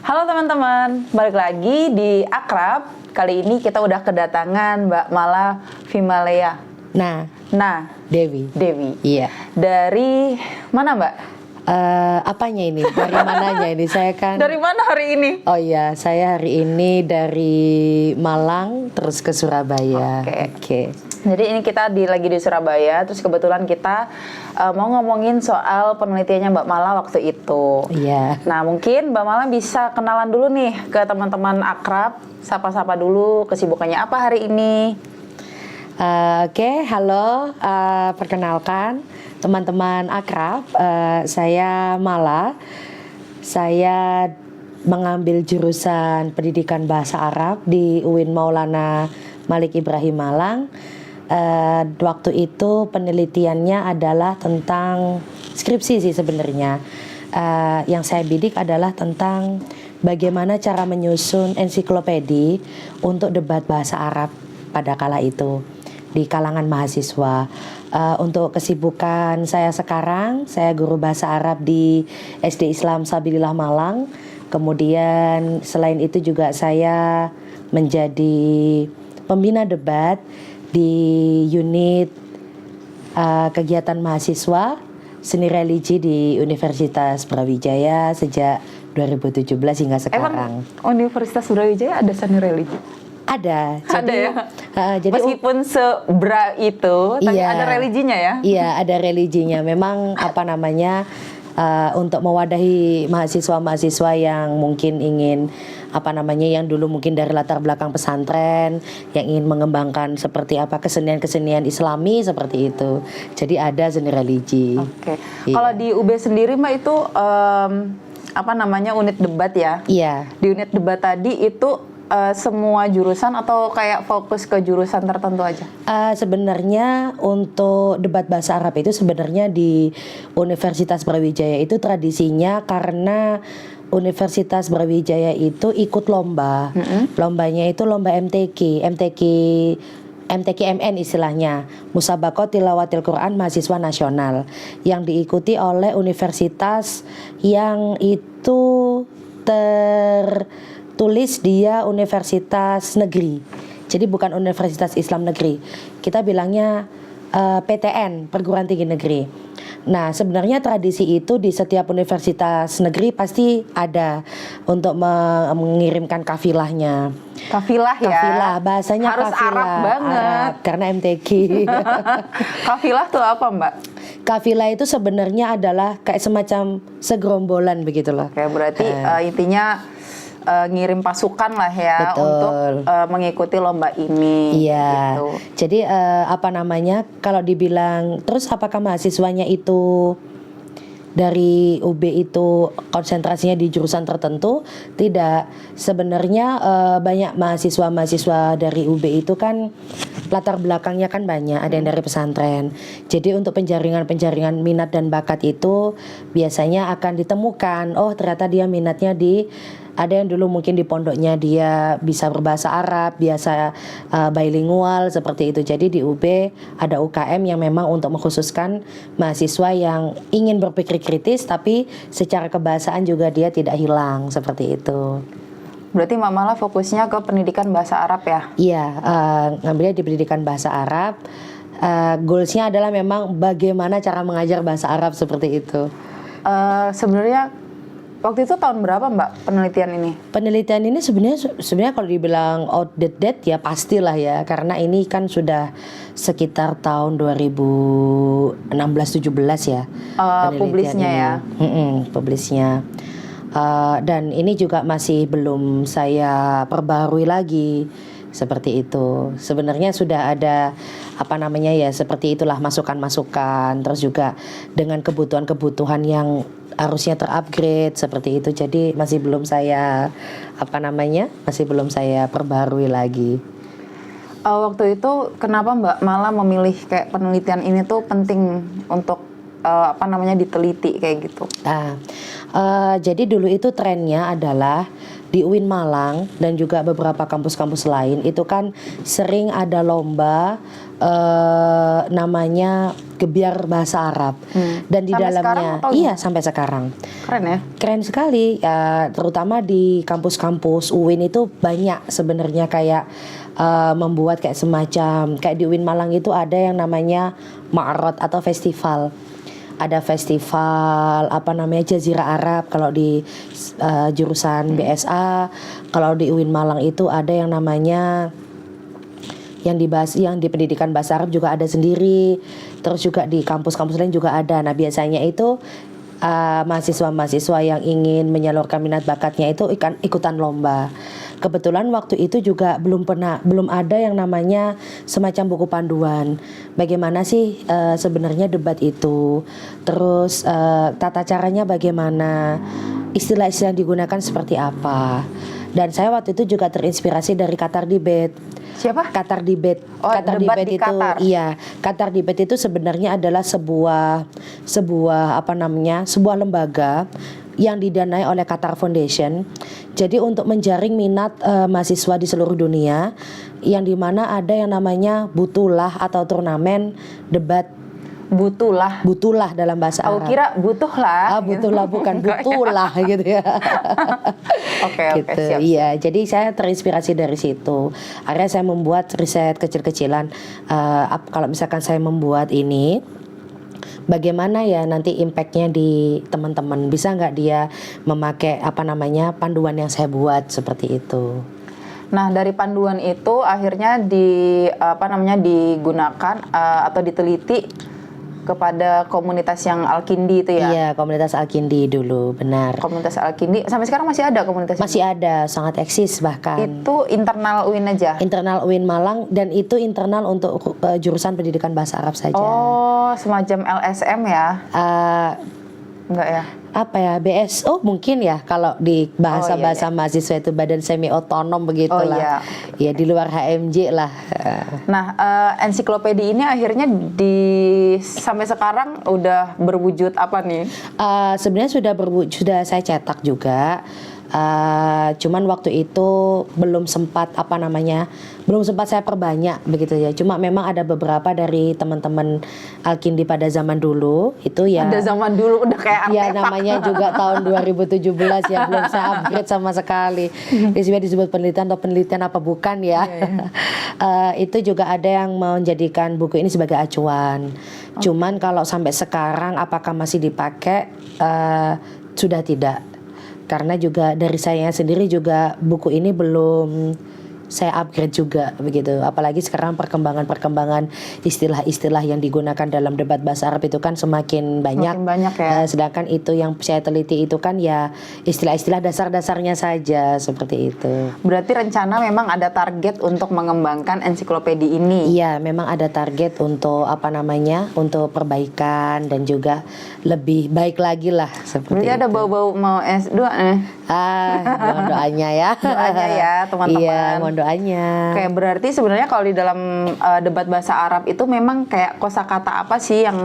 Halo teman-teman, balik lagi di Akrab. Kali ini kita udah kedatangan Mbak Mala Vimalea. Dewi. Iya. Dari mana Mbak? Apanya ini? Dari mananya ini? Saya kan. Dari mana hari ini? Oh iya, saya hari ini dari Malang terus ke Surabaya. Oke. Jadi ini kita lagi di Surabaya. Terus kebetulan kita mau ngomongin soal penelitiannya Mbak Mala waktu itu. Iya. Nah mungkin Mbak Mala bisa kenalan dulu nih ke teman-teman Akrab. Sapa-sapa dulu kesibukannya apa hari ini. Oke, halo. Perkenalkan teman-teman Akrab. Saya Mala. Saya mengambil jurusan pendidikan bahasa Arab di UIN Maulana Malik Ibrahim Malang. Waktu itu penelitiannya adalah tentang skripsi sih sebenarnya. Yang saya bidik adalah tentang bagaimana cara menyusun ensiklopedi untuk debat bahasa Arab pada kala itu di kalangan mahasiswa. Untuk kesibukan saya sekarang, saya guru bahasa Arab di SD Islam Sabilillah Malang. Kemudian selain itu juga saya menjadi pembina debat di unit kegiatan mahasiswa seni religi di Universitas Brawijaya sejak 2017 hingga sekarang. Emang Universitas Brawijaya ada seni religi? Ada ya? Jadi meskipun sebra itu, tapi iya, ada religinya ya? Iya, ada religinya. Memang untuk mewadahi mahasiswa-mahasiswa yang mungkin ingin yang dulu mungkin dari latar belakang pesantren, yang ingin mengembangkan seperti apa kesenian-kesenian Islami seperti itu. Jadi ada seni religi. Oke. Iya. Kalau di UB sendiri Mbak itu unit debat ya? Iya. Di unit debat tadi itu semua jurusan atau kayak fokus ke jurusan tertentu aja? Sebenarnya untuk debat bahasa Arab itu sebenarnya di Universitas Brawijaya itu tradisinya karena Universitas Brawijaya itu ikut lomba. Lombanya itu lomba MTQ MN istilahnya, Musabaqah Tilawatil Quran Mahasiswa Nasional, yang diikuti oleh universitas yang itu tertulis dia universitas negeri. Jadi bukan Universitas Islam Negeri. Kita bilangnya PTN, Perguruan Tinggi Negeri. Nah, sebenarnya tradisi itu di setiap universitas negeri pasti ada untuk mengirimkan kafilahnya. Kafilah ya? Kafilah, bahasanya harus kafilah. Arab banget. Arab, karena MTQ. Kafilah tuh apa Mbak? Kafilah itu sebenarnya adalah kayak semacam segerombolan begitu loh. Oke, berarti intinya ngirim pasukan lah ya. Betul. Untuk mengikuti lomba ini. Iya. Gitu. Jadi kalau dibilang terus apakah mahasiswanya itu dari UB itu konsentrasinya di jurusan tertentu? Tidak. Sebenarnya banyak mahasiswa dari UB itu kan latar belakangnya kan banyak, ada yang dari pesantren. Jadi untuk penjaringan minat dan bakat itu biasanya akan ditemukan, oh ternyata dia minatnya ada yang dulu mungkin di pondoknya dia bisa berbahasa Arab, biasa bilingual seperti itu. Jadi di UB ada UKM yang memang untuk mengkhususkan mahasiswa yang ingin berpikir kritis tapi secara kebahasaan juga dia tidak hilang seperti itu. Berarti Mbak Mala fokusnya ke pendidikan bahasa Arab ya? Iya, ngambilnya di pendidikan bahasa Arab. Goalsnya adalah memang bagaimana cara mengajar bahasa Arab seperti itu. Sebenarnya waktu itu tahun berapa Mbak penelitian ini? Penelitian ini sebenarnya kalau dibilang outdated ya pastilah ya, karena ini kan sudah sekitar tahun 2016-17 ya. Publisnya ya? Publisnya. Dan ini juga masih belum saya perbarui lagi seperti itu. Sebenarnya sudah ada seperti itulah masukan-masukan, terus juga dengan kebutuhan-kebutuhan yang harusnya terupgrade seperti itu. Jadi masih belum saya perbarui lagi. Waktu itu kenapa Mbak Mala memilih kayak penelitian ini tuh penting untuk diteliti kayak gitu? Jadi dulu itu trennya adalah di UIN Malang dan juga beberapa kampus-kampus lain itu kan sering ada lomba namanya Gebyar Bahasa Arab. Dan di Sampai sekarang dalamnya atau iya sampai sekarang. Keren ya. Keren sekali, terutama di kampus-kampus UIN itu banyak sebenarnya kayak membuat kayak semacam kayak di UIN Malang itu ada yang namanya Ma'rad atau festival. Ada festival apa namanya Jazirah Arab kalau di jurusan BSA. Kalau di UIN Malang itu ada yang namanya yang di pendidikan bahasa Arab juga ada sendiri. Terus juga di kampus-kampus lain juga ada. Nah, biasanya itu mahasiswa-mahasiswa yang ingin menyalurkan minat bakatnya itu ikutan lomba. Kebetulan waktu itu juga belum ada yang namanya semacam buku panduan. Bagaimana sih sebenarnya debat itu? Terus tata caranya bagaimana? Istilah-istilah yang digunakan seperti apa? Dan saya waktu itu juga terinspirasi dari Qatar Debate. Siapa? Qatar Debate. Oh, Qatar debat Debate di itu Qatar. iya, Qatar Debate itu sebenarnya adalah sebuah lembaga yang didanai oleh Qatar Foundation. Jadi untuk menjaring minat mahasiswa di seluruh dunia, yang dimana ada yang namanya butulah atau turnamen debat. Butulah dalam bahasa Arab. Aku kira butuh lah. Butulah bukan butulah gitu ya. Oke, Gitu. siap. Iya, jadi saya terinspirasi dari situ. Akhirnya saya membuat riset kecil-kecilan. Kalau misalkan saya membuat ini, bagaimana ya nanti impactnya di teman-teman? Bisa nggak dia memakai panduan yang saya buat seperti itu? Nah, dari panduan itu akhirnya digunakan atau diteliti kepada komunitas yang Al-Kindi itu ya. Iya, komunitas Al-Kindi dulu, benar. Komunitas Al-Kindi sampai sekarang masih ada komunitas Masih ada, sangat eksis bahkan. itu internal UIN aja. Internal UIN Malang dan itu internal untuk jurusan pendidikan bahasa Arab saja. Oh, semacam LSM ya? Enggak ya? Apa ya, BSO mungkin ya kalau di bahasa-bahasa mahasiswa itu badan semi otonom begitulah. Oh, iya. Ya di luar HMJ lah. Nah, ensiklopedi ini akhirnya sampai sekarang udah berwujud apa nih? Sebenarnya sudah saya cetak juga. Cuman waktu itu belum sempat saya perbanyak begitu ya. Cuma memang ada beberapa dari teman-teman Al-Kindi pada zaman dulu itu ya. Pada zaman dulu udah kayak artefak. Ya namanya juga tahun 2017 ya, belum saya upgrade sama sekali. Disebut penelitian atau penelitian apa bukan ya. Itu juga ada yang menjadikan buku ini sebagai acuan. Cuman kalau sampai sekarang apakah masih dipakai? Sudah tidak. Karena juga dari saya sendiri juga buku ini belum saya upgrade juga begitu. Apalagi sekarang perkembangan istilah-istilah yang digunakan dalam debat bahasa Arab itu kan semakin banyak. Semakin banyak ya. Sedangkan itu yang saya teliti itu kan ya istilah-istilah dasar-dasarnya saja seperti itu. Berarti rencana memang ada target untuk mengembangkan ensiklopedi ini. Iya, memang ada target untuk untuk perbaikan dan juga lebih baik lagi lah seperti Berarti itu. ada bau-bau mau S2 nih. Mohon doanya ya. Doanya ya, teman-teman. Iya, mohon doanya. Kayak berarti sebenarnya kalau di dalam debat bahasa Arab itu memang kayak kosakata apa sih yang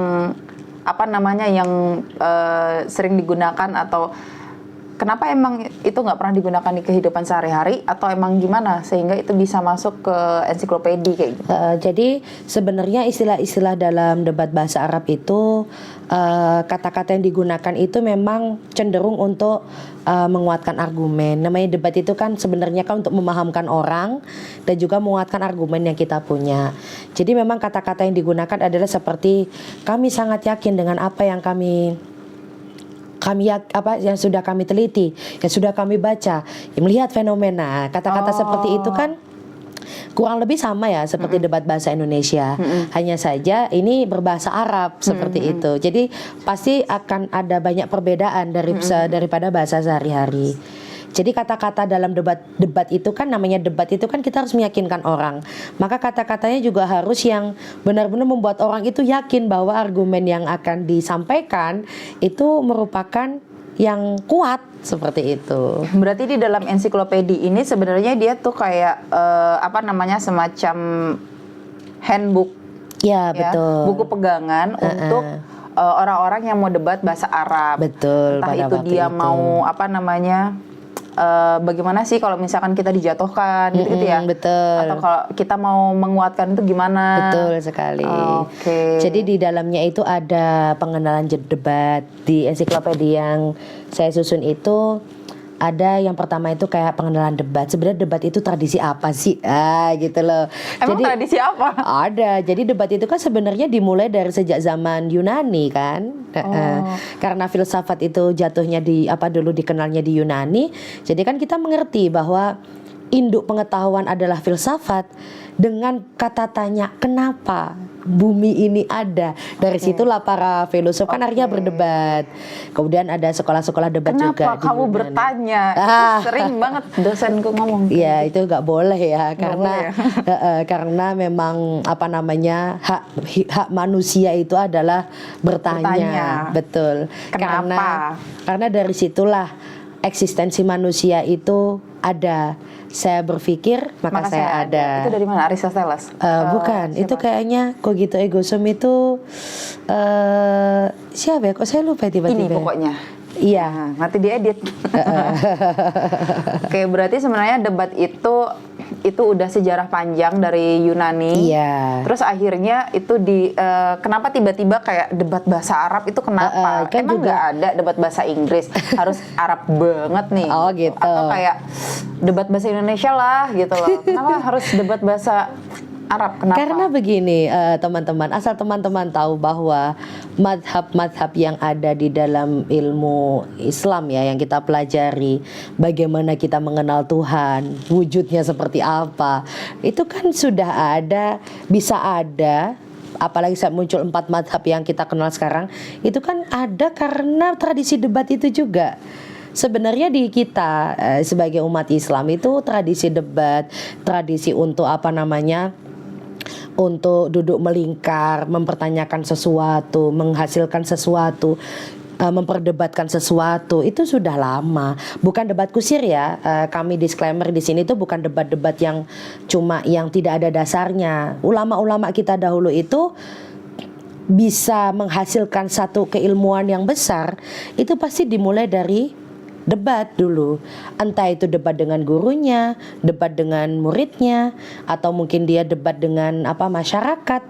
sering digunakan atau kenapa emang itu nggak pernah digunakan di kehidupan sehari-hari atau emang gimana sehingga itu bisa masuk ke ensiklopedi kayak gitu? Jadi sebenarnya istilah-istilah dalam debat bahasa Arab itu kata-kata yang digunakan itu memang cenderung untuk menguatkan argumen. Namanya debat itu kan sebenarnya kan untuk memahamkan orang dan juga menguatkan argumen yang kita punya. Jadi memang kata-kata yang digunakan adalah seperti kami sangat yakin dengan apa yang yang sudah kami teliti, yang sudah kami baca, melihat fenomena. Kata-kata seperti itu kan kurang lebih sama ya seperti debat bahasa Indonesia. Hanya saja ini berbahasa Arab seperti itu. Jadi pasti akan ada banyak perbedaan daripada bahasa sehari-hari. Jadi kata-kata dalam debat itu kan namanya debat itu kan kita harus meyakinkan orang. Maka kata-katanya juga harus yang benar-benar membuat orang itu yakin bahwa argumen yang akan disampaikan itu merupakan yang kuat seperti itu. Berarti di dalam ensiklopedi ini sebenarnya dia tuh kayak semacam handbook. Ya, betul. Buku pegangan untuk orang-orang yang mau debat bahasa Arab. Betul. Entah pada itu waktu dia itu mau bagaimana sih kalau misalkan kita dijatuhkan gitu-gitu ya. Betul. Atau kalau kita mau menguatkan itu gimana. Betul sekali. Oke. Jadi di dalamnya itu ada pengenalan debat. Di ensiklopedia yang saya susun itu ada yang pertama itu kayak pengenalan debat. Sebenarnya debat itu tradisi apa sih? Gitu loh. Emang Jadi tradisi apa? ada. Jadi debat itu kan sebenarnya dimulai dari sejak zaman Yunani kan. Karena filsafat itu jatuhnya dulu dikenalnya di Yunani. Jadi kan kita mengerti bahwa induk pengetahuan adalah filsafat. Dengan kata tanya kenapa bumi ini ada. Dari situlah para filosof kan akhirnya berdebat. Kemudian ada sekolah-sekolah debat juga. Kenapa kamu di Yunani. bertanya? Sering banget dosenku ngomong. Iya itu nggak boleh ya boleh karena ya. karena memang hak manusia itu adalah bertanya. Betul. Kenapa? Karena dari situlah eksistensi manusia itu ada. Saya berpikir maka saya ada. Itu dari mana? Aristoteles? Bukan, itu siapa? kayaknya cogito ergo sum itu siapa ya? Kok saya lupa tiba-tiba. Ini pokoknya. Iya. Nah, nanti diedit. Oke, berarti sebenarnya debat itu udah sejarah panjang dari Yunani. Iya. Terus akhirnya itu kenapa tiba-tiba kayak debat bahasa Arab itu kenapa? Kan Emang juga- nggak ada debat bahasa Inggris, harus Arab banget nih. Oh, gitu. Atau kayak debat bahasa Indonesia lah gitu loh. Kenapa harus debat bahasa Arab? Kenapa? Karena begini teman-teman, asal teman-teman tahu bahwa madhab-madhab yang ada di dalam ilmu Islam ya yang kita pelajari, bagaimana kita mengenal Tuhan, wujudnya seperti apa, itu kan sudah ada, bisa ada. Apalagi saat muncul 4 madhab yang kita kenal sekarang, itu kan ada karena tradisi debat itu juga. Sebenarnya di kita sebagai umat Islam itu tradisi debat, tradisi untuk untuk duduk melingkar, mempertanyakan sesuatu, menghasilkan sesuatu, memperdebatkan sesuatu itu sudah lama. Bukan debat kusir ya. Kami disclaimer di sini tuh bukan debat-debat yang cuma yang tidak ada dasarnya. Ulama-ulama kita dahulu itu bisa menghasilkan satu keilmuan yang besar, itu pasti dimulai dari debat dulu. Entah itu debat dengan gurunya, debat dengan muridnya, atau mungkin dia debat dengan masyarakat,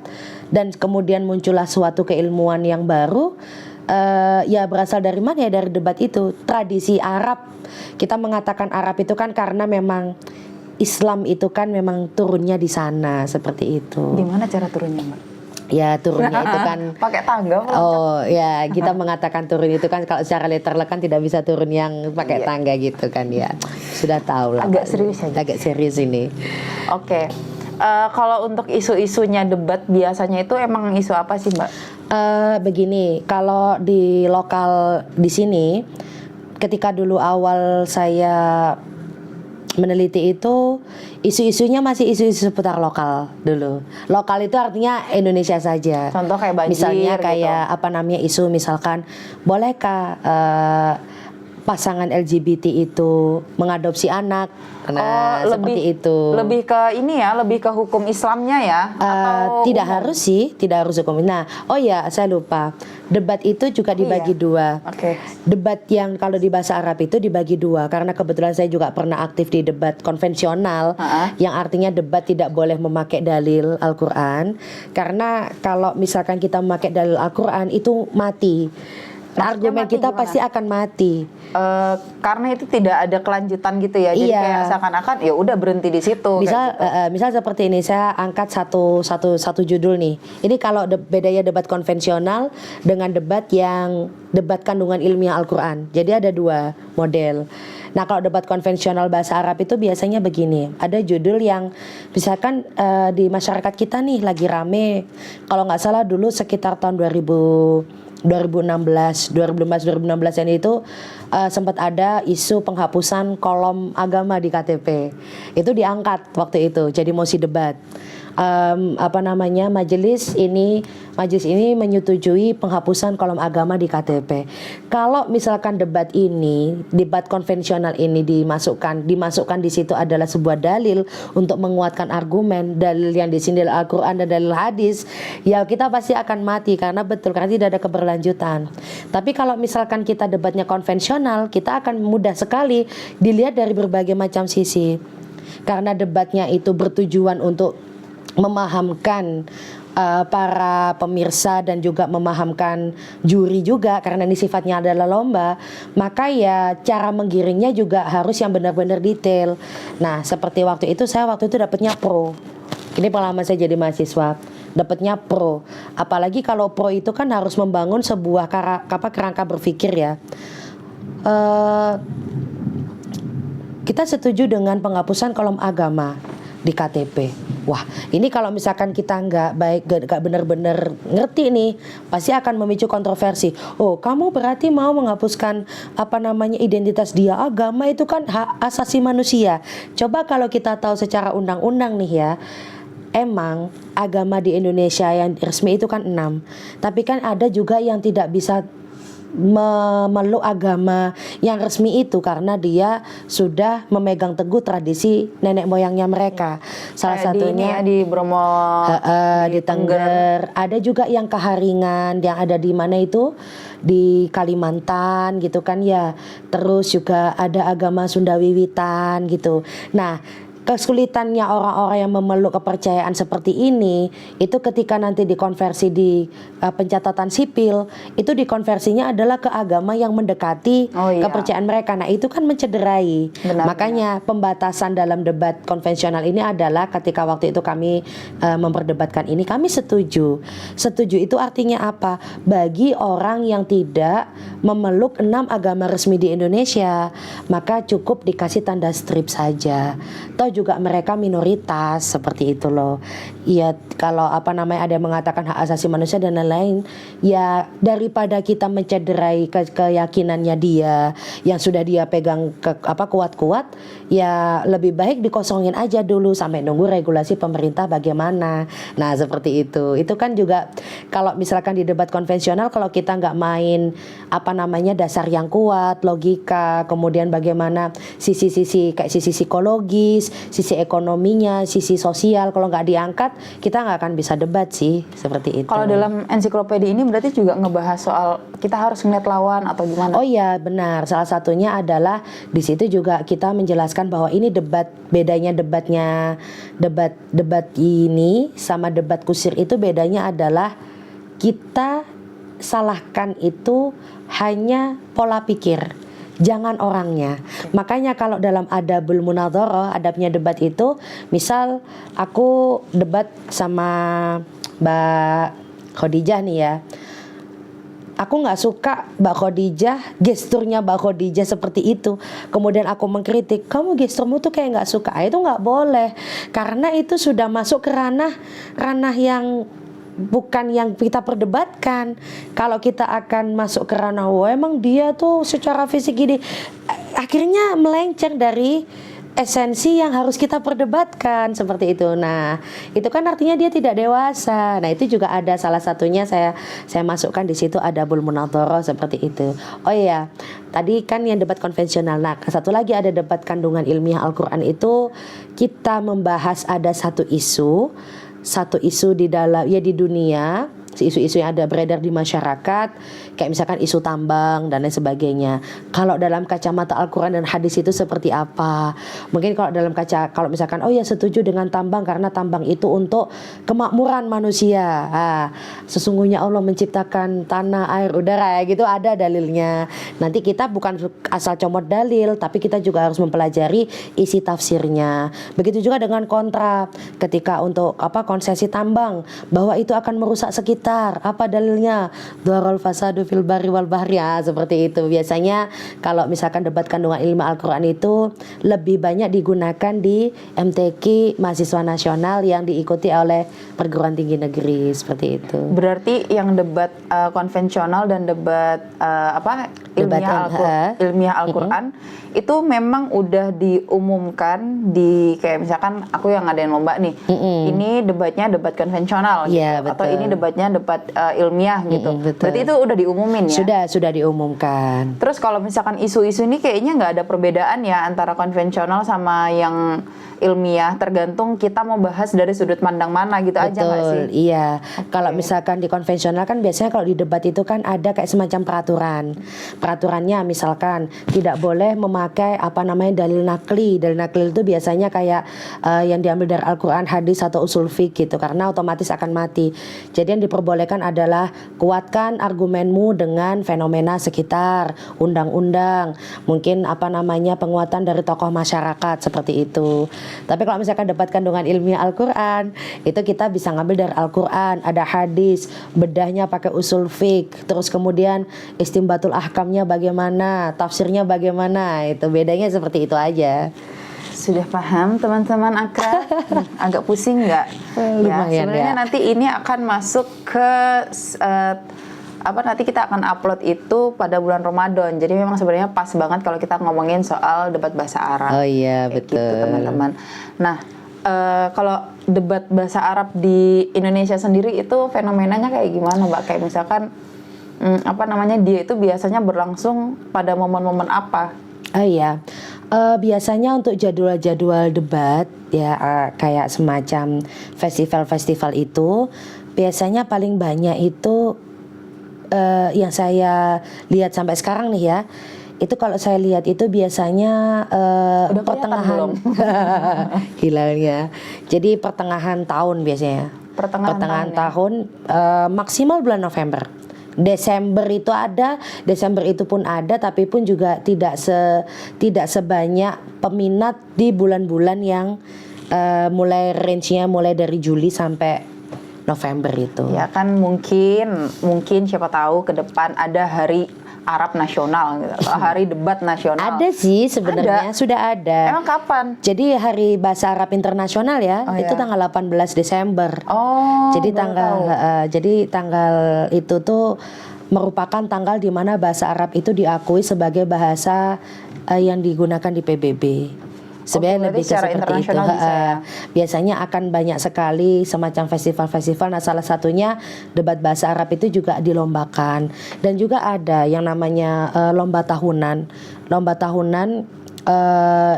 dan kemudian muncullah suatu keilmuan yang baru. Ya berasal dari mana ya? Dari debat itu. Tradisi Arab, kita mengatakan Arab itu kan karena memang Islam itu kan memang turunnya di sana seperti itu. Gimana cara turunnya, Mbak? Ya turunnya itu kan pakai tangga. Oh ya, kita mengatakan turun itu kan kalau secara literal kan tidak bisa turun yang pakai tangga gitu kan ya. Sudah tahu lah. Agak serius aja. Agak serius ini. Oke. Kalau untuk isu-isunya debat biasanya itu emang isu apa sih, Mbak? Begini, kalau di lokal di sini, ketika dulu awal saya meneliti itu, isu-isunya masih isu-isu seputar lokal dulu. Lokal itu artinya Indonesia saja. Contoh kayak banjir Misalnya kayak gitu. isu misalkan bolehkah pasangan LGBT itu mengadopsi anak? Nah, seperti itu. Lebih ke ini ya, lebih ke hukum Islamnya ya? Atau Tidak harus sih, tidak harus hukum. Nah, oh ya, saya lupa. Debat itu juga dibagi dua. Oke. Debat yang kalau di bahasa Arab itu dibagi dua, karena kebetulan saya juga pernah aktif di debat konvensional, yang artinya debat tidak boleh memakai dalil Al-Quran, karena kalau misalkan kita memakai dalil Al-Quran itu mati. Argumen mati kita gimana? pasti akan mati. Karena itu tidak ada kelanjutan gitu ya. Jadi Iya. kayak seakan-akan ya udah berhenti di situ. Misal, misal seperti ini, saya angkat satu judul nih. Ini kalau bedanya debat konvensional dengan debat yang debat kandungan ilmiah Al-Quran. Jadi ada 2 model. Nah kalau debat konvensional bahasa Arab itu biasanya begini. Ada judul yang misalkan di masyarakat kita nih lagi rame. Kalau nggak salah dulu sekitar tahun 2016 ini itu sempat ada isu penghapusan kolom agama di KTP. Itu diangkat waktu itu jadi mosi debat. majelis ini menyetujui penghapusan kolom agama di KTP. Kalau misalkan debat konvensional ini dimasukkan di situ adalah sebuah dalil untuk menguatkan argumen, dalil yang disindir Al-Qur'an dan dalil hadis, ya kita pasti akan mati karena tidak ada keberlanjutan. Tapi kalau misalkan kita debatnya konvensional, kita akan mudah sekali dilihat dari berbagai macam sisi. Karena debatnya itu bertujuan untuk memahamkan para pemirsa dan juga memahamkan juri juga, karena ini sifatnya adalah lomba, maka ya cara menggiringnya juga harus yang benar-benar detail. Nah, seperti waktu itu dapatnya pro. Ini pengalaman saya jadi mahasiswa, dapatnya pro. Apalagi kalau pro itu kan harus membangun sebuah kerangka berpikir ya. Kita setuju dengan penghapusan kolom agama di KTP. Wah, ini kalau misalkan kita nggak benar-benar ngerti nih, pasti akan memicu kontroversi. Oh, kamu berarti mau menghapuskan identitas dia? Agama itu kan hak asasi manusia. Coba kalau kita tahu secara undang-undang nih ya, emang agama di Indonesia yang resmi itu kan 6. Tapi kan ada juga yang tidak bisa memeluk agama yang resmi itu karena dia sudah memegang teguh tradisi nenek moyangnya mereka. Salah satunya di Bromo, di Tengger. Ada juga yang Keharingan, yang ada di mana itu, di Kalimantan gitu kan ya. Terus juga ada agama Sunda Wiwitan gitu. Nah, kesulitannya orang-orang yang memeluk kepercayaan seperti ini itu ketika nanti dikonversi di pencatatan sipil, itu dikonversinya adalah ke agama yang mendekati kepercayaan mereka. Nah, itu kan mencederai. Makanya pembatasan dalam debat konvensional ini adalah ketika waktu itu kami memperdebatkan ini, kami setuju. Setuju itu artinya apa? Bagi orang yang tidak memeluk 6 agama resmi di Indonesia, maka cukup dikasih tanda strip saja. Toh juga mereka minoritas seperti itu loh. Ya kalau ada yang mengatakan hak asasi manusia dan lain-lain, ya daripada kita mencederai keyakinannya dia yang sudah dia pegang kuat-kuat, ya lebih baik dikosongin aja dulu sampai nunggu regulasi pemerintah bagaimana. Nah, seperti itu. Itu kan juga kalau misalkan di debat konvensional, kalau kita nggak main dasar yang kuat, logika, kemudian bagaimana sisi-sisi kayak sisi psikologis, sisi ekonominya, sisi sosial, kalau nggak diangkat kita nggak akan bisa debat sih, seperti itu. Kalau dalam ensiklopedia ini berarti juga ngebahas soal kita harus ngeliat lawan atau gimana? Oh iya benar, salah satunya adalah di situ juga kita menjelaskan bahwa ini bedanya debat ini sama debat kusir itu bedanya adalah kita salahkan itu hanya pola pikir, jangan orangnya. Makanya kalau dalam adabul munadharah, adabnya debat itu, misal aku debat sama Mbak Khadijah nih ya, aku nggak suka Mbak Khadijah, gesturnya Mbak Khadijah seperti itu, kemudian aku mengkritik, kamu gesturmu tuh kayak nggak suka. Itu nggak boleh, karena itu sudah masuk ke ranah yang bukan yang kita perdebatkan. Kalau kita akan masuk ke ranah emang dia tuh secara fisik gini, akhirnya melenceng dari esensi yang harus kita perdebatkan seperti itu. Nah, itu kan artinya dia tidak dewasa. Nah, itu juga ada salah satunya saya masukkan di situ adabul munadharah seperti itu. Oh iya, tadi kan yang debat konvensional. Nah, satu lagi ada debat kandungan ilmiah Al-Qur'an, itu kita membahas ada satu isu di dalam di dunia, isu-isu yang ada beredar di masyarakat, kayak misalkan isu tambang dan lain sebagainya. Kalau dalam kacamata Al-Qur'an dan hadis itu seperti apa? Mungkin kalau misalkan setuju dengan tambang karena tambang itu untuk kemakmuran manusia. Sesungguhnya Allah menciptakan tanah, air, udara, gitu, ada dalilnya. Nanti kita bukan asal comot dalil, tapi kita juga harus mempelajari isi tafsirnya. Begitu juga dengan kontra, ketika untuk konsesi tambang, bahwa itu akan merusak sekitar sekitar. Apa dalilnya? Dharul fasadu fil barri wal bahri. Ya, seperti itu. Biasanya kalau misalkan debat kandungan ilmu Al-Qur'an itu lebih banyak digunakan di MTQ mahasiswa nasional yang diikuti oleh perguruan tinggi negeri, seperti itu. Berarti yang debat konvensional dan debat Debat ilmiah Al-Qur'an itu memang udah diumumkan di kayak misalkan aku yang ngadain lomba nih. Ini debatnya debat konvensional gitu. Iya, Atau betul. ini debatnya debat ilmiah gitu. Betul. Berarti itu udah diumumin ya. Sudah diumumkan. Terus kalau misalkan isu-isu ini kayaknya nggak ada perbedaan ya antara konvensional sama yang ilmiah, tergantung kita mau bahas dari sudut pandang mana gitu aja nggak sih? Betul, iya. Kalau misalkan di konvensional kan biasanya kalau di debat itu kan ada kayak semacam peraturan. Peraturannya misalkan tidak boleh memakai dalil nakli. Dalil nakli itu biasanya kayak yang diambil dari Al-Qur'an, hadis atau usul fiqh gitu, karena otomatis akan mati. Jadi yang diperbolehkan adalah kuatkan argumenmu dengan fenomena sekitar, undang-undang, mungkin penguatan dari tokoh masyarakat seperti itu. Tapi kalau misalkan debat kandungan ilmiah Al-Qur'an, itu kita bisa ngambil dari Al-Qur'an, ada hadis, bedahnya pakai usul fiqh, terus kemudian istimbatul ahkamnya bagaimana, tafsirnya bagaimana, itu bedanya seperti itu aja. Sudah paham teman-teman akrab? Agak pusing nggak? Lumayan sebenarnya ya. nanti ini akan masuk ke nanti kita akan upload itu pada bulan Ramadan. Jadi memang sebenarnya pas banget kalau kita ngomongin soal debat bahasa Arab. Oh iya, kayak betul. gitu teman-teman. Nah, kalau debat bahasa Arab di Indonesia sendiri itu fenomenanya kayak gimana, Mbak? Kayak misalkan dia itu biasanya berlangsung pada momen-momen apa? Oh iya, biasanya untuk jadwal-jadwal debat ya kayak semacam festival-festival itu biasanya paling banyak itu yang saya lihat sampai sekarang nih ya, itu kalau saya lihat itu biasanya Udah pertengahan hilalnya. Jadi pertengahan tahun biasanya. Pertengahan tahun maksimal bulan November. Desember itu ada, Desember itu pun ada, tapi pun juga tidak sebanyak peminat di bulan-bulan yang mulai range-nya mulai dari Juli sampai November itu. Ya kan mungkin siapa tahu ke depan ada hari Arab nasional gitu, atau hari debat nasional. Ada sih sebenarnya, sudah ada. Emang kapan? Jadi hari bahasa Arab internasional ya, itu tanggal 18 Desember. Oh. Jadi baru tahu. tanggal itu tuh merupakan tanggal di mana bahasa Arab itu diakui sebagai bahasa yang digunakan di PBB. Sebenarnya lebih secara seperti itu. internasional bisa ya? Biasanya akan banyak sekali semacam festival-festival. Nah, salah satunya debat bahasa Arab itu juga dilombakan, dan juga ada yang namanya lomba tahunan. Lomba tahunan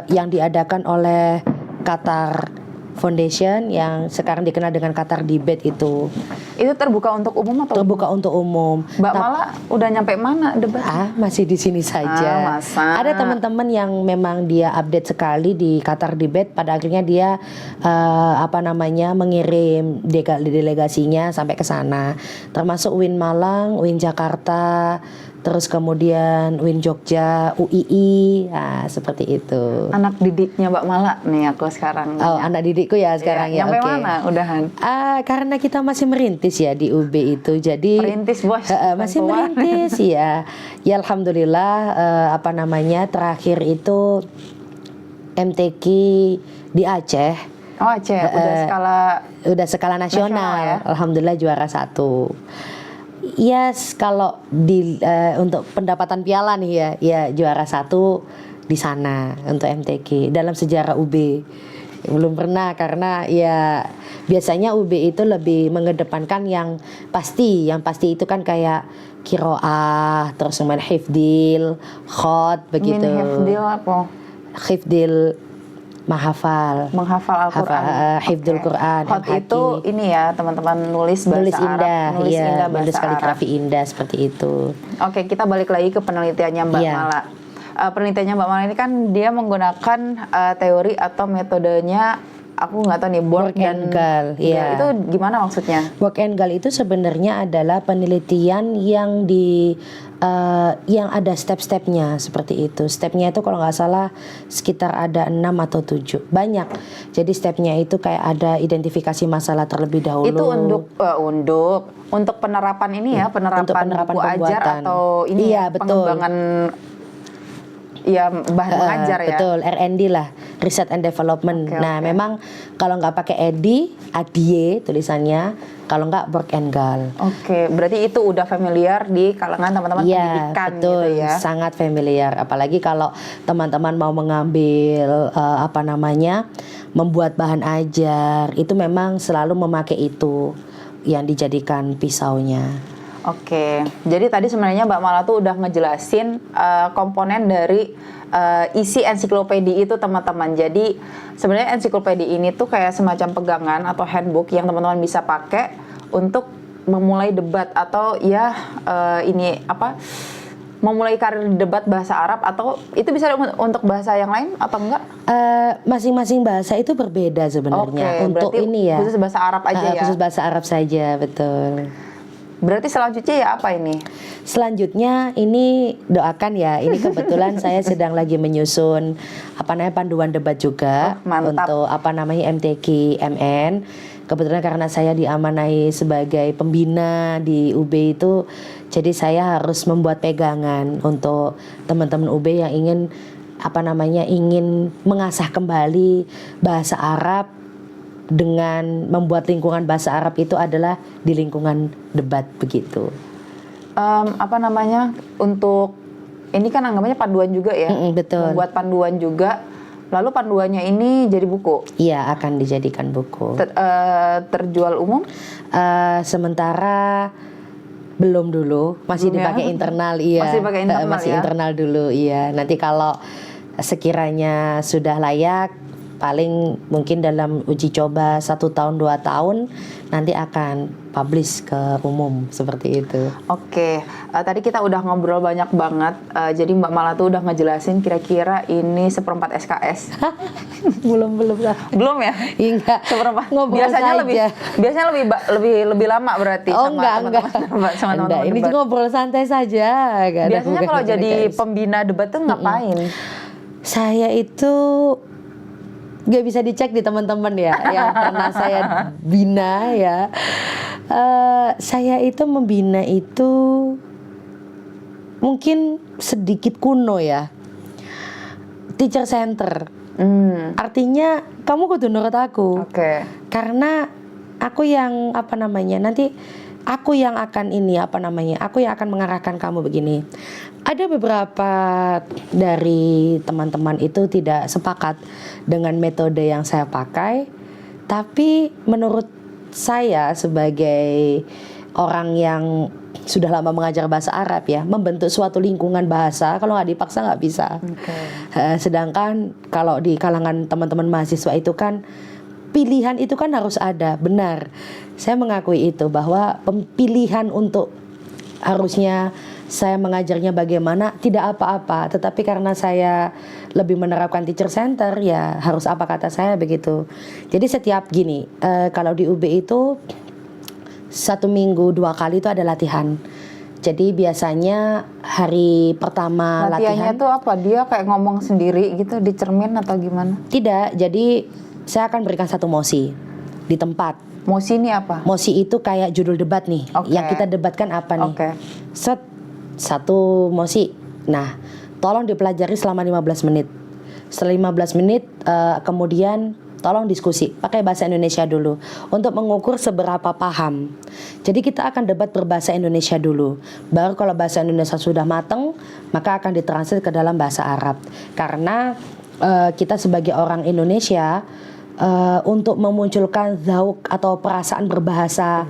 yang diadakan oleh Qatar Foundation yang sekarang dikenal dengan Qatar Debate itu. Itu terbuka untuk umum atau? Terbuka untuk umum. Mbak Mala udah nyampe mana debat? Masih di sini saja. Masa? Ada teman-teman yang memang dia update sekali di Qatar Debate. Pada akhirnya dia mengirim delegasinya sampai ke sana. Termasuk UIN Malang, UIN Jakarta, terus kemudian UIN Jogja, UII, seperti itu. Anak didiknya Mbak Mala nih aku sekarang. Oh, anak didikku ya sekarang ya. Nyampe Oke. mana udahan? Karena kita masih merintis ya di UB itu, jadi Perintis bos. masih merintis ya. Ya alhamdulillah terakhir itu MTQ di Aceh. Oh Aceh, udah skala nasional ya? Alhamdulillah juara 1. Yes, kalau untuk pendapatan piala nih ya juara 1 di sana untuk MTQ dalam sejarah UB. Belum pernah, karena ya biasanya UB itu lebih mengedepankan yang pasti itu kan kayak kiroah, terus kemudian hifdil, khot begitu. Hifdil apa? Hifdil menghafal Al-Quran. Hifdul Quran. Khot MHQ. itu ini ya teman-teman nulis bahasa Arab, nulis indah, bahasa kaligrafi Arab. indah seperti itu. Oke, kita balik lagi ke penelitiannya Mbak Mala. Penelitiannya Mbak Mala ini kan dia menggunakan teori atau metodenya, aku nggak tahu nih, Borg dan Engel. Itu gimana maksudnya? Borg Engel itu sebenarnya adalah penelitian yang yang ada step-stepnya seperti itu. Stepnya itu kalau nggak salah sekitar ada 6 atau 7, banyak. Jadi stepnya itu kayak ada identifikasi masalah terlebih dahulu. Itu untuk penerapan ini ya, penerapan, Untuk penerapan buku ajar pembuatan. atau ini Iya, ya, betul. pengembangan ya bahan mengajar ya. Betul, R&D lah, Research and Development. Oke, Nah, oke. memang kalau nggak pakai ADIE tulisannya, kalau nggak Borg and Gal. Oke, berarti itu udah familiar di kalangan teman-teman Iya, pendidikan betul, gitu ya. sangat familiar. Apalagi kalau teman-teman mau mengambil membuat bahan ajar, itu memang selalu memakai itu yang dijadikan pisaunya. Oke, jadi tadi sebenarnya Mbak Mala tuh udah ngejelasin komponen dari isi ensiklopedi itu teman-teman. Jadi sebenarnya ensiklopedi ini tuh kayak semacam pegangan atau handbook yang teman-teman bisa pakai untuk memulai debat atau ya memulai karir debat bahasa Arab, atau itu bisa untuk bahasa yang lain atau enggak? Masing-masing bahasa itu berbeda sebenarnya. Oke, Untuk berarti ini ya, khusus bahasa Arab aja ya. khusus bahasa Arab saja, betul. Berarti selanjutnya ya apa ini? Selanjutnya ini doakan ya. Ini kebetulan saya sedang lagi menyusun panduan debat juga Mantap. untuk MTQ MN. Kebetulan karena saya diamanai sebagai pembina di UB itu, jadi saya harus membuat pegangan untuk teman-teman UB yang ingin mengasah kembali bahasa Arab dengan membuat lingkungan bahasa Arab itu adalah di lingkungan debat begitu. Untuk ini kan anggapannya panduan juga ya. Betul. Membuat panduan juga. Lalu panduannya ini jadi buku. Iya, akan dijadikan buku. Terjual umum? Sementara belum dulu, masih Belum ya? dipakai internal, iya. Masih pakai internal masih ya? internal dulu, iya. Nanti kalau sekiranya sudah layak, paling mungkin dalam uji coba 1 tahun 2 tahun nanti akan publish ke umum seperti itu. Oke, tadi kita udah ngobrol banyak banget. Jadi Mbak Mala tuh udah ngejelasin kira-kira ini 1/4 SKS. belum lah. Belum ya? Enggak. Seperempat. Ngobrol Biasanya saja. lebih lama berarti sama enggak. teman-teman sama Enggak, teman-teman ini debat. ngobrol santai saja. Enggak ada Biasanya kalau hubungan jadi dengan pembina debat tuh ngapain? saya itu gak bisa dicek di teman-teman ya yang pernah saya bina ya. Saya itu membina itu mungkin sedikit kuno ya. Teacher center. Artinya kamu kudu nurut aku. Oke. Karena aku yang nanti aku yang akan aku yang akan mengarahkan kamu begini. Ada beberapa dari teman-teman itu tidak sepakat dengan metode yang saya pakai, tapi menurut saya sebagai orang yang sudah lama mengajar bahasa Arab ya, membentuk suatu lingkungan bahasa kalau nggak dipaksa nggak bisa. Sedangkan kalau di kalangan teman-teman mahasiswa itu kan pilihan itu kan harus ada, benar. Saya mengakui itu bahwa pilihan untuk harusnya saya mengajarnya bagaimana tidak apa-apa, tetapi karena saya lebih menerapkan teacher center ya harus apa kata saya begitu. Jadi setiap gini, kalau di UB itu 1 minggu 2 kali itu ada latihan. Jadi biasanya hari pertama Latihannya tuh apa? Dia kayak ngomong sendiri gitu di cermin atau gimana? Tidak, jadi saya akan berikan 1 mosi di tempat. Mosi ini apa? Mosi itu kayak judul debat nih. Oke. Yang kita debatkan apa nih? Oke. Set 1 mosi. Nah, tolong dipelajari selama 15 menit. Setelah 15 menit kemudian tolong diskusi pakai bahasa Indonesia dulu untuk mengukur seberapa paham. Jadi kita akan debat berbahasa Indonesia dulu. Baru kalau bahasa Indonesia sudah mateng, maka akan ditranslate ke dalam bahasa Arab. Karena kita sebagai orang Indonesia untuk memunculkan zauk atau perasaan berbahasa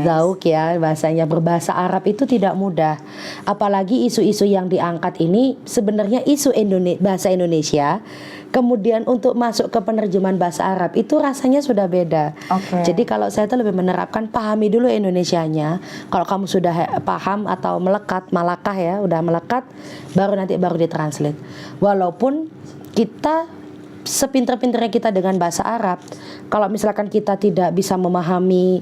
zauk ya bahasanya berbahasa Arab itu tidak mudah. Apalagi isu-isu yang diangkat ini sebenarnya isu bahasa Indonesia. Kemudian untuk masuk ke penerjemahan bahasa Arab itu rasanya sudah beda. Jadi kalau saya itu lebih menerapkan pahami dulu Indonesianya. Kalau kamu sudah paham atau melekat malakah ya, udah melekat, baru ditranslate. Walaupun kita sepinter-pinternya kita dengan bahasa Arab, kalau misalkan kita tidak bisa memahami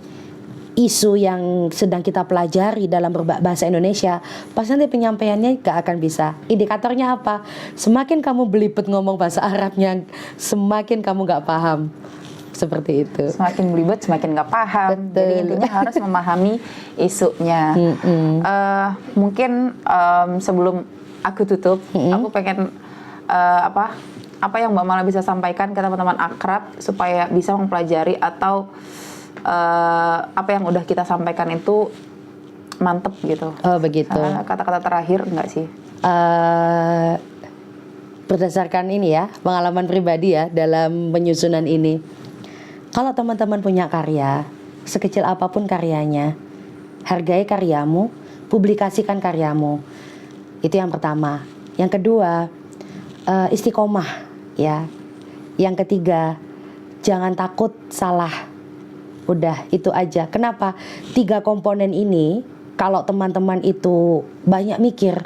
isu yang sedang kita pelajari dalam bahasa Indonesia, pas nanti penyampaiannya gak akan bisa. Indikatornya apa? Semakin kamu belibet ngomong bahasa Arabnya, semakin kamu gak paham. Seperti itu. Semakin belibet semakin nggak paham. Betul. Jadi intinya harus memahami isunya. Mungkin sebelum aku tutup, aku pengen apa yang Mbak Mala bisa sampaikan ke teman-teman akrab supaya bisa mempelajari atau apa yang udah kita sampaikan itu mantep gitu. Oh begitu. Kata-kata terakhir enggak sih? Berdasarkan ini ya, pengalaman pribadi ya dalam penyusunan ini. Kalau teman-teman punya karya, sekecil apapun karyanya, hargai karyamu, publikasikan karyamu. Itu yang pertama. Yang kedua, istiqomah ya. Yang ketiga, jangan takut salah. Udah, itu aja. Kenapa? 3 komponen ini, kalau teman-teman itu banyak mikir,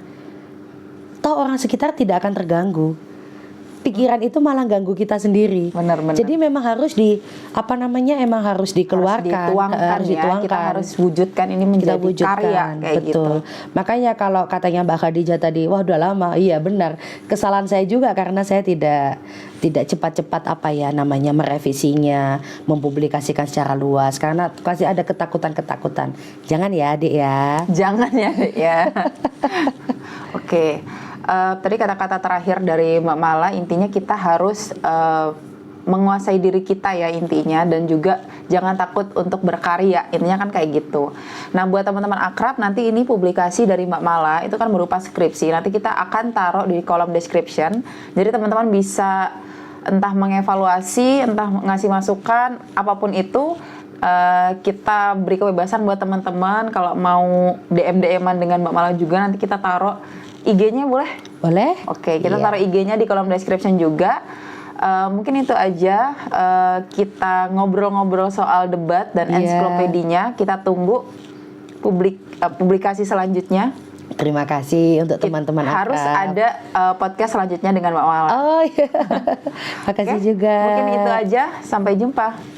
toh orang sekitar tidak akan terganggu. Pikiran itu malah ganggu kita sendiri. Benar-benar. Jadi memang harus emang harus dikeluarkan, harus dituangkan. Kita harus wujudkan ini menjadi karya kayak betul. gitu. Makanya kalau katanya Mbak Khadijah tadi, wah udah lama, iya benar. Kesalahan saya juga karena saya tidak cepat-cepat merevisinya, mempublikasikan secara luas karena pasti ada ketakutan. Jangan ya, Adik ya. Jangan ya, Dek ya. Oke. Tadi kata-kata terakhir dari Mbak Mala, intinya kita harus menguasai diri kita ya intinya, dan juga jangan takut untuk berkarya, intinya kan kayak gitu. Nah buat teman-teman akrab, nanti ini publikasi dari Mbak Mala itu kan berupa skripsi, nanti kita akan taruh di kolom description, jadi teman-teman bisa entah mengevaluasi, entah ngasih masukan, apapun itu. Kita beri kebebasan buat teman-teman kalau mau DM-an dengan Mbak Mala juga, nanti kita taruh IG-nya boleh? Boleh. Oke, kita taruh IG-nya di kolom description juga. Mungkin itu aja, kita ngobrol-ngobrol soal debat dan ensiklopedinya. Kita tunggu publikasi selanjutnya. Terima kasih untuk teman-teman akrab. Harus ada podcast selanjutnya dengan Mbak Mala. Oh iya. Makasih juga. Mungkin itu aja, sampai jumpa.